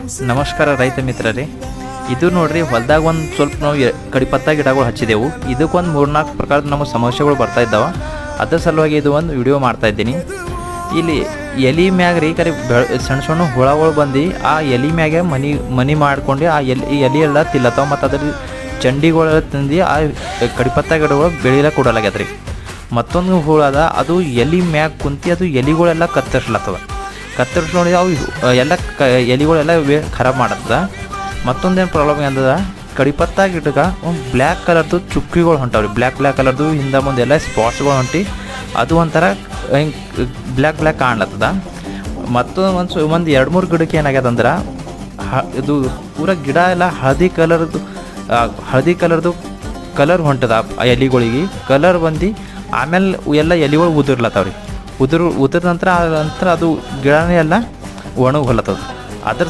ನಮಸ್ಕಾರ ರೈತ ಮಿತ್ರರೇ, ಇದು ನೋಡ್ರಿ ಹೊಲದಾಗ ಒಂದು ಸ್ವಲ್ಪ ನಾವು ಕಡಿಪತ್ತ ಗಿಡಗಳು ಹಚ್ಚಿದೆವು. ಇದಕ್ಕೊಂದು 3-4 ಪ್ರಕಾರದ ನಮಗೆ ಸಮಸ್ಯೆಗಳು ಬರ್ತಾ ಇದ್ದಾವೆ. ಅದರ ಸಲುವಾಗಿ ಇದು ಒಂದು ವಿಡಿಯೋ ಮಾಡ್ತಾ ಇದ್ದೀನಿ. ಇಲ್ಲಿ ಎಲೆ ಮ್ಯಾಗ ರೀ ಕರೆ ಸಣ್ಣ ಸಣ್ಣ ಹುಳಗಳು ಬಂದು ಆ ಎಲೆ ಮ್ಯಾಗೆ ಮನಿ ಮಾಡ್ಕೊಂಡು ಆ ಎಲೆ ಎಲ್ಲ ತಿಲ್ಲತ್ತಾವ. ಮತ್ತು ಅದ್ರ ಚಂಡಿಗಳೆಲ್ಲ ತಿಂದು ಆ ಕಡಿಪತ್ತ ಗಿಡಗಳು ಬೆಳಿಲಕ್ಕೆ ಕೊಡಲಾಗ್ಯದ ರೀ. ಮತ್ತೊಂದು ಹುಳ ಅದ, ಅದು ಎಲೆ ಮ್ಯಾಗ ಕುಂತು ಅದು ಎಲೆಗಳೆಲ್ಲ ಕತ್ತರಿಸ್ಕೊಂಡು ಅವು ಎಲ್ಲ ಎಲೆಗಳೆಲ್ಲ ಖರಾಬ್ ಮಾಡತ್ತದ. ಮತ್ತೊಂದೇನು ಪ್ರಾಬ್ಲಮ್ ಏನದ, ಕಡಿಪತ್ತ ಗಿಡಕ್ಕೆ ಒಂದು ಬ್ಲ್ಯಾಕ್ ಕಲರ್ದು ಚುಕ್ಕಿಗಳು ಹೊಂಟಾವ್ರಿ. ಬ್ಲ್ಯಾಕ್ ಕಲರ್ದು ಹಿಂದೆ ಮುಂದೆ ಎಲ್ಲ ಸ್ಪಾಟ್ಸ್ಗಳು ಹೊಂಟಿ ಅದು ಒಂಥರ ಹಿಂಗೆ ಬ್ಲ್ಯಾಕ್ ಕಾಣ್ಲತ್ತದ. ಮತ್ತೊಂದು ಒಂದು 2-3 ಗಿಡಕ್ಕೆ ಏನಾಗ್ಯದ ಅಂದ್ರೆ ಇದು ಪೂರ ಗಿಡ ಎಲ್ಲ ಹಳದಿ ಕಲರ್ದು ಕಲರ್ ಹೊಂಟದ. ಆ ಎಲೆಗಳಿಗೆ ಕಲರ್ ಬಂದು ಆಮೇಲೆ ಎಲ್ಲ ಎಲೆಗಳು ಉದುರ್ಲತ್ತವ್ರಿ. ಉದುರಿದ ನಂತರ ಅದು ಗಿಡನೇ ಎಲ್ಲ ಒಣಗಿ ಹೊಲತ್ತದ. ಅದ್ರ